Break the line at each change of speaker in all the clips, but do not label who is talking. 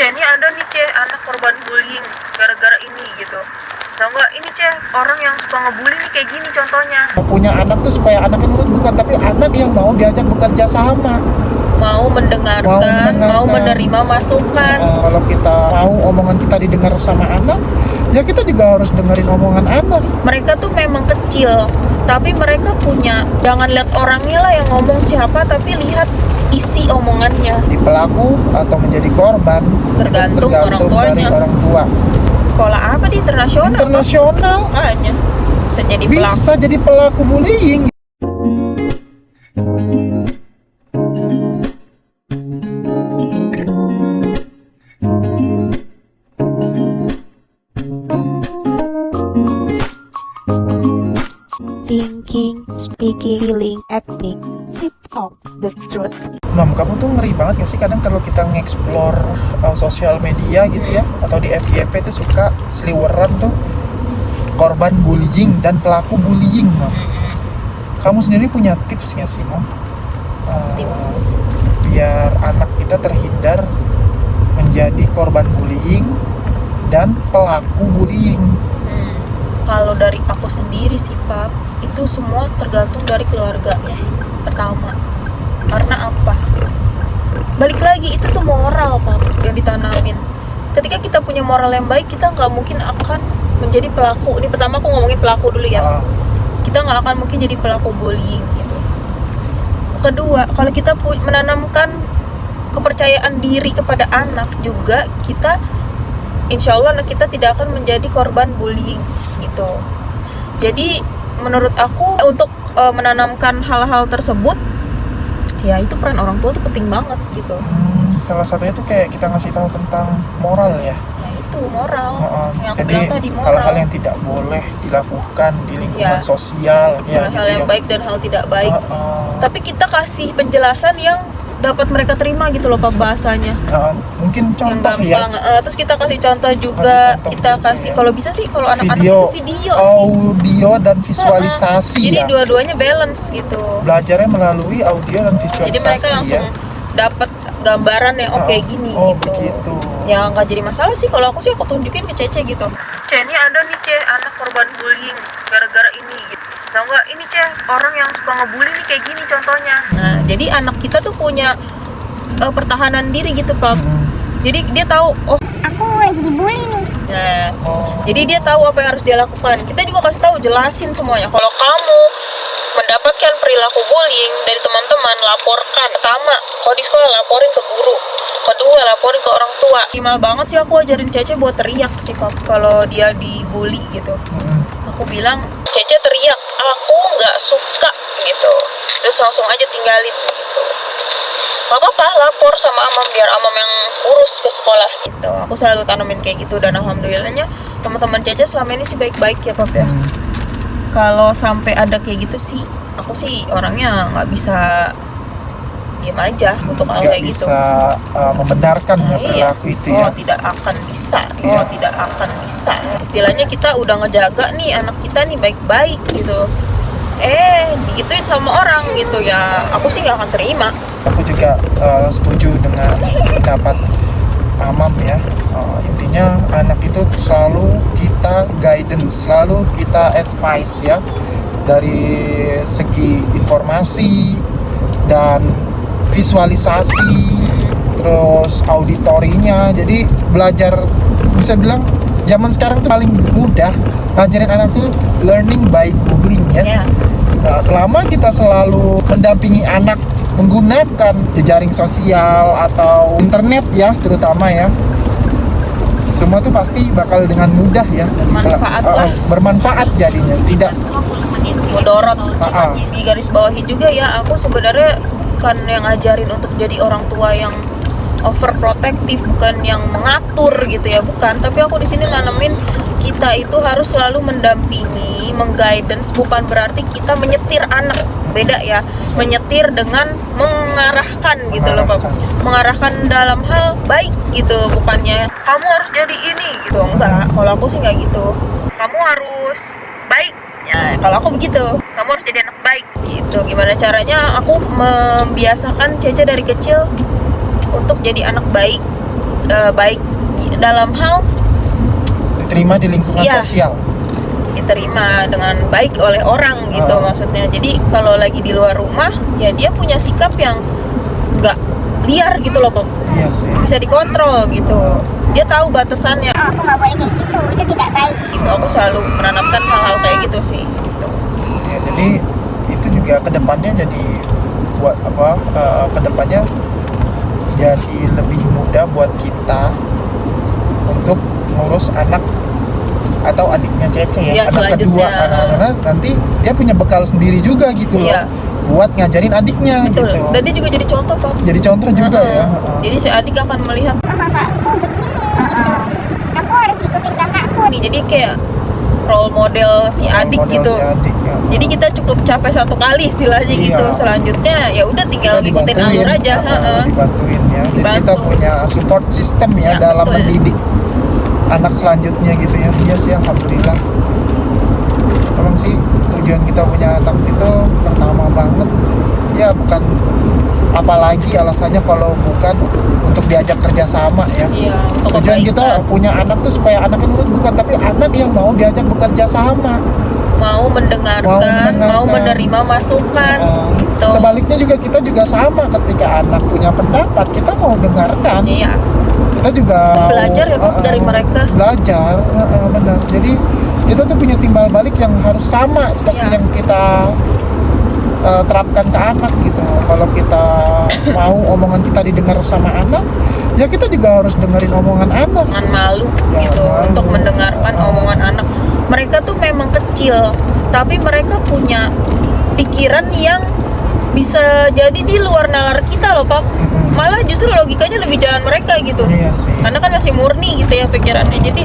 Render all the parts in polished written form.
ini ada nih anak korban bullying gara-gara ini gitu. Tahu nggak ini orang yang suka ngebully nih kayak gini contohnya.
Punya anak tuh supaya anaknya nurut, bukan, tapi anak yang mau diajak bekerja sama,
Mau mendengarkan, mau menerima masukan.
Kalau kita mau omongan kita didengar sama anak, ya kita juga harus dengerin omongan anak.
Mereka tuh memang kecil, tapi mereka punya, jangan lihat orangnya lah yang ngomong siapa, tapi lihat isi omongannya.
Di pelaku atau menjadi korban
Tergantung orang tuanya.
dari orang tua.
Sekolah apa di internasional?
Internasional
Makanya bisa jadi pelaku.
bisa jadi pelaku bullying.
Thinking, speaking, feeling, acting, tip of the truth.
Mam, kamu tuh ngeri banget gak sih kadang kalau kita nge-explore sosial media gitu ya, atau di FYP tuh suka seliweran tuh korban bullying dan pelaku bullying, Mam. Kamu sendiri punya tips gak sih, Mam?
Tips
Biar anak kita terhindar menjadi korban bullying dan pelaku bullying.
Kalau dari aku sendiri sih, Pap, itu semua tergantung dari keluarga ya. Pertama, karena apa? Balik lagi, itu tuh moral, Pap, yang ditanamin. Ketika kita punya moral yang baik, kita nggak mungkin akan menjadi pelaku. Ini pertama aku ngomongin pelaku dulu ya. Kita nggak akan mungkin jadi pelaku bullying gitu. Kedua, kalau kita menanamkan kepercayaan diri kepada anak juga, kita insya Allah anak kita tidak akan menjadi korban bullying gitu. Jadi menurut aku untuk menanamkan hal-hal tersebut, ya itu peran orang tua tuh penting banget gitu.
Salah satunya tuh kayak kita ngasih tahu tentang moral ya.
Ya itu moral. Yang aku
Jadi
bilang tadi moral.
hal-hal yang tidak boleh dilakukan di lingkungan sosial, ya,
hal
gitu
yang
ya.
baik dan hal tidak baik. Tapi kita kasih penjelasan yang dapat mereka terima gitu loh, Pak, bahasanya.
Mungkin
Yang
contoh ya.
gampang. Terus kita kasih contoh juga, kita kasih kalau bisa sih kalau anak-anak itu video sih.
Audio dan visualisasi
Jadi
ya.
dua-duanya balance gitu.
Belajarnya melalui audio dan visualisasi.
Jadi mereka langsung dapat gambaran yang oke gini gitu.
Begitu.
Ya nggak jadi masalah sih kalau aku tunjukin ke Cece gitu. Ini ada nih anak korban bullying gara-gara ini gitu. Tahu nggak ini orang yang suka ngebully nih kayak gini contohnya. Nah jadi anak kita tuh punya pertahanan diri gitu, Pak. Jadi dia tahu, oh
Aku lagi dibully nih.
nah, jadi dia tahu apa yang harus dia lakukan. Kita juga kasih tahu, jelasin semuanya. Kalau kamu mendapatkan perilaku bullying dari teman-teman, laporkan. Pertama, kalau di sekolah laporin ke guru. Kedua, laporin ke orang tua. Minimal banget sih aku ajarin Cece buat teriak sih, Pak, kalau dia dibully gitu. Aku bilang, Cece teriak, aku nggak suka gitu. Terus langsung aja tinggalin gitu. Gak apa-apa, lapor sama Amam biar Amam yang urus ke sekolah gitu. Aku selalu tanamin kayak gitu dan alhamdulillahnya teman-teman Cece selama ini sih baik-baik ya, Pap ya. Kalau sampai ada kayak gitu sih, aku sih orangnya nggak bisa diam aja untuk hal kayak gitu.
Bisa membenarkan perilaku itu ya.
Tidak akan bisa. Tidak akan bisa. Istilahnya kita udah ngejaga nih anak kita nih baik-baik gitu. Digituin sama orang gitu ya, aku sih nggak akan terima.
Aku juga setuju dengan pendapat Amam ya. Intinya anak itu selalu kita guidance, selalu kita advice ya, dari segi informasi dan visualisasi, terus auditorinya. Jadi belajar, bisa bilang zaman sekarang tuh paling mudah ngajarin anak tuh learning by googling ya. Nah, selama kita selalu mendampingi anak menggunakan jejaring sosial atau internet ya, terutama ya, semua tuh pasti bakal dengan mudah ya bermanfaat jadinya, tidak
mudorot. Di garis bawahi juga ya, aku sebenarnya bukan yang ngajarin untuk jadi orang tua yang overprotective, bukan yang mengatur gitu ya, bukan. Tapi aku di sini nanemin kita itu harus selalu mendampingi, mengguidance, bukan berarti kita menyetir anak. Beda ya, menyetir dengan mengarahkan gitu loh, Pak. Mengarahkan dalam hal baik gitu, bukannya kamu harus jadi ini gitu. Enggak, kalau aku sih nggak gitu. Kamu harus baik. Ya, kalau aku begitu. Kamu harus jadi anak baik gitu. Gimana caranya aku membiasakan Cece dari kecil untuk jadi anak baik, baik dalam hal
diterima di lingkungan
Iya.
sosial.
diterima dengan baik oleh orang gitu maksudnya. Jadi kalau lagi di luar rumah ya dia punya sikap yang nggak liar gitu loh, Pop.
Iya sih.
Bisa dikontrol gitu. Dia tahu batasannya.
Oh, aku nggak boleh kayak gitu, itu tidak baik.
Gitu. Aku selalu menanamkan hal-hal kayak gitu sih. Gitu.
Ya, jadi itu juga kedepannya jadi buat apa? Kedepannya jadi lebih mudah buat kita untuk ngurus anak atau adiknya Cece ya,
Iya,
anak kedua,
selanjutnya.
karena nanti dia punya bekal sendiri juga gitu loh,
Iya.
buat ngajarin adiknya
Betul.
gitu.
Dan dia juga jadi contoh, Pop.
Jadi contoh juga ya.
Jadi si adik akan melihat
Mama kakakku begini gitu. Aku harus ikutin kakakku.
nih. Jadi kayak role model si adik
Model
gitu.
si adik, ya.
Jadi kita cukup capek satu kali istilahnya
Iya.
gitu. Selanjutnya ya udah tinggal
Kita
ngikutin
dibantuin,
alur aja.
dibantuin ya. Jadi kita
Dibantu.
punya support system ya,
Ya,
dalam
betul.
mendidik anak selanjutnya gitu ya. Iya sih, alhamdulillah. Memang sih tujuan kita punya anak itu pertama banget ya, bukan apalagi alasannya kalau bukan untuk diajak kerjasama ya.
Iya, untuk
Tujuan kita
kebaikan.
punya anak tuh supaya anaknya nurut, bukan, tapi anak yang mau diajak bekerja sama.
mau mendengarkan, mau menerima masukan gitu.
Sebaliknya juga kita juga sama, ketika anak punya pendapat kita mau dengarkan.
Iya.
Kita juga
Belajar ya, Bob, dari mereka.
Belajar, benar. Jadi kita tuh punya timbal balik yang harus sama seperti
Iya.
yang kita terapkan ke anak gitu. Kalau kita mau omongan kita didengar sama anak, ya kita juga harus dengerin omongan anak.
Jangan malu
Jangan
gitu
malu.
untuk mendengarkan omongan anak. Mereka tuh memang kecil, tapi mereka punya pikiran yang bisa jadi di luar nalar kita loh, Pap.
Mm-mm.
Malah justru logikanya lebih jalan mereka gitu.
Iya sih.
Karena kan masih murni gitu ya pikirannya. Jadi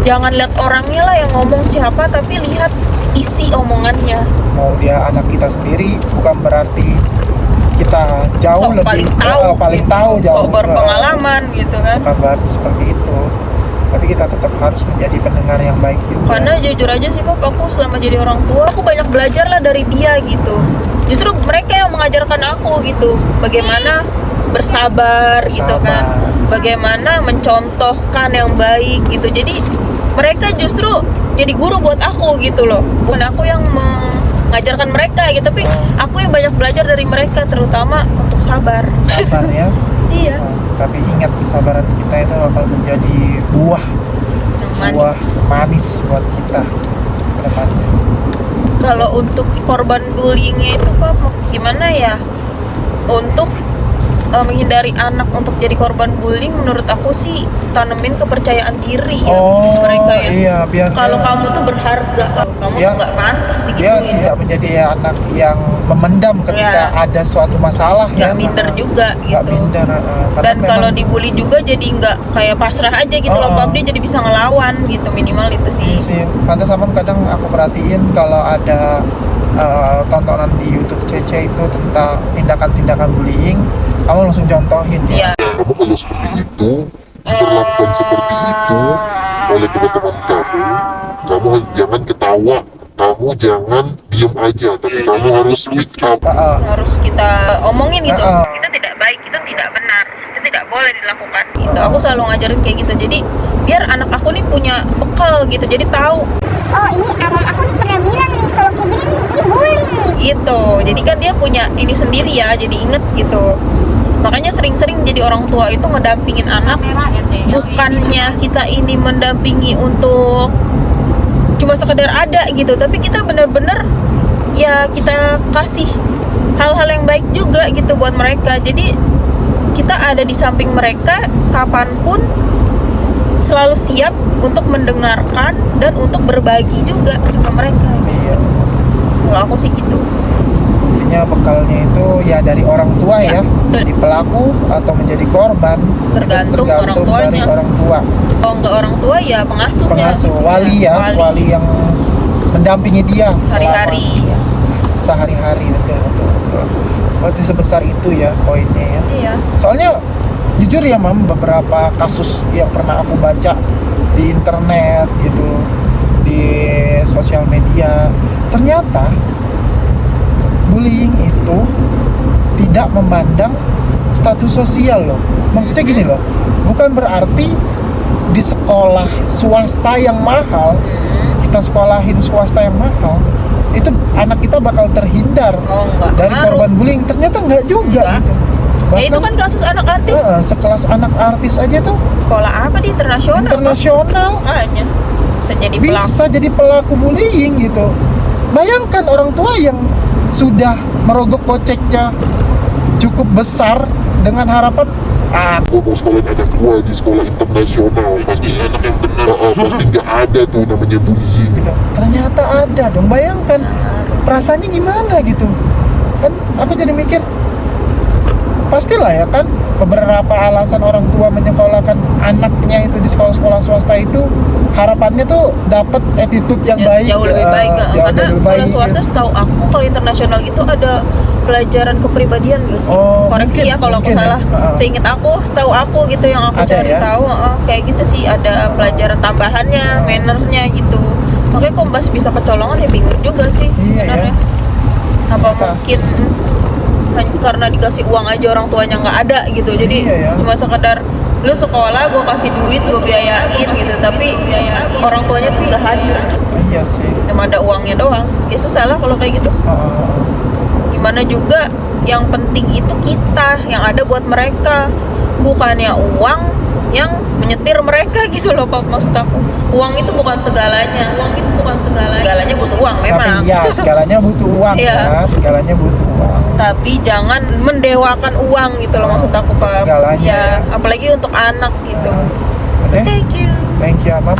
jangan lihat orangnya lah yang ngomong siapa, tapi lihat isi omongannya.
Mau dia anak kita sendiri, bukan berarti kita jauh
Sok
lebih
paling tahu,
jauh
sok berpengalaman gitu kan.
bukan berarti seperti itu, tapi kita tetap harus menjadi pendengar yang baik juga.
Karena jujur aja sih, Pap, aku selama jadi orang tua aku banyak belajar lah dari dia gitu. Justru mereka yang mengajarkan aku gitu, bagaimana bersabar gitu kan, bagaimana mencontohkan yang baik gitu. Jadi mereka justru jadi guru buat aku gitu loh, bukan aku yang mengajarkan mereka gitu, tapi aku yang banyak belajar dari mereka, terutama untuk sabar.
Sabar ya.
Iya.
Tapi ingat, kesabaran kita itu bakal menjadi buah
Yang manis.
manis buat kita ke depannya.
Kalau untuk korban bullyingnya itu, Pak, gimana ya? Untuk menghindari anak untuk jadi korban bullying, menurut aku sih tanemin kepercayaan diri ya mereka ya.
Iya, biar
Kalau kamu tuh berharga, kamu
Ya,
tuh nggak pantas sih gitu
dia
ya.
tidak menjadi anak yang memendam ketika
Ya.
ada suatu masalah
Nggak
ya.
minder juga
Nggak
gitu.
minder, karena
Dan kalau
memang-
dibully juga jadi nggak kayak pasrah aja gitu loh, Pak. Dia jadi bisa ngelawan gitu, minimal itu sih.
sih, pantas sama kadang aku perhatiin kalau ada tontonan di YouTube Cece itu tentang tindakan-tindakan bullying, kamu langsung contohin ya.
Iya.
Kamu kalau seperti itu, diperlakukan seperti itu oleh teman-teman kamu jangan ketawa, kamu jangan diem aja, tapi kamu harus speak up.
Harus kita omongin gitu.
Heeh.
Kita tidak baik, kita tidak benar, itu tidak boleh dilakukan gitu. Aku selalu ngajarin kayak gitu, jadi biar anak aku nih punya bekal gitu, jadi tahu
Oh, ini amam aku nih pernah bilang nih kalau kayak gini nih ini bullying nih.
gitu. Jadi kan dia punya ini sendiri ya, jadi inget gitu. Makanya sering-sering jadi orang tua itu ngedampingin anak, bukannya kita ini mendampingi untuk cuma sekedar ada gitu, tapi kita bener-bener ya kita kasih hal-hal yang baik juga gitu buat mereka. Jadi kita ada di samping mereka kapanpun, selalu siap untuk mendengarkan dan untuk berbagi juga sama mereka.
Iya.
Kalau aku sih gitu.
Intinya bekalnya itu ya dari orang tua ya,
betul.
jadi pelaku atau menjadi korban,
Tergantung orang tuanya.
dari orang tua,
Kalau nggak orang tua ya pengasuhnya.
pengasuh, wali ya, wali yang mendampingi dia
Sehari-hari.
selama sehari-hari, betul. Berarti sebesar itu ya poinnya ya.
Iya.
Soalnya jujur ya Mam, beberapa kasus yang pernah aku baca di internet gitu, di sosial media, ternyata bullying itu tidak memandang status sosial loh. Maksudnya gini loh, Bukan berarti di sekolah swasta yang mahal, kita sekolahin swasta yang mahal, itu anak kita bakal terhindar
Oh, enggak.
dari
Ngaruh.
korban bullying. Ternyata nggak juga
Enggak.
gitu.
Ya itu kan kasus anak artis.
Sekelas anak artis aja tuh
Sekolah apa di internasional?
internasional
Hanya bisa jadi pelaku.
bisa jadi pelaku bullying gitu. Bayangkan orang tua yang sudah merogoh koceknya cukup besar dengan harapan
Gua mau sekolahin anak gua di sekolah internasional, pasti anak yang benar. Pasti nggak ada tuh namanya bullying.
gitu. Ternyata ada dong. Bayangkan perasaannya gimana gitu. Kan aku jadi mikir, pastilah ya kan beberapa alasan orang tua menyekolahkan anaknya itu di sekolah-sekolah swasta itu harapannya tuh dapat attitude yang baik,
Jauh lebih baik.
jauh
Karena
lebih
kalau
baik.
swasta setahu aku kalau internasional gitu ada pelajaran kepribadian gak sih?
Oh,
Koreksi
mungkin,
ya kalau aku
mungkin ya.
salah. Seingat aku, setahu aku gitu yang aku
Ada
cari
ya?
tahu, kayak gitu sih ada pelajaran tambahannya, mannernya gitu. Makanya kok masih bisa kecolongan ya bingung juga sih
Iya ya.
sebenarnya. Apa
Ternyata.
mungkin hanya karena dikasih uang aja orang tuanya nggak ada gitu, jadi
Iya ya.
cuma sekedar lu sekolah gue kasih duit gue biayain gitu, tapi orang tuanya tuh nggak hadir,
Iya sih.
cuma ada uangnya doang. Ya susah lah kalau kayak gitu. Gimana juga yang penting itu kita yang ada buat mereka, bukannya uang yang menyetir mereka gitu loh Pak. Maksud aku uang itu bukan segalanya, segalanya butuh uang memang,
Tapi ya segalanya butuh uang
Iya.
ya, segalanya butuh uang.
tapi jangan mendewakan uang gitu loh maksud aku Pak.
Segalanya
Ya
ya.
apalagi untuk anak gitu.
Oke,
Thank you.
thank you Amam.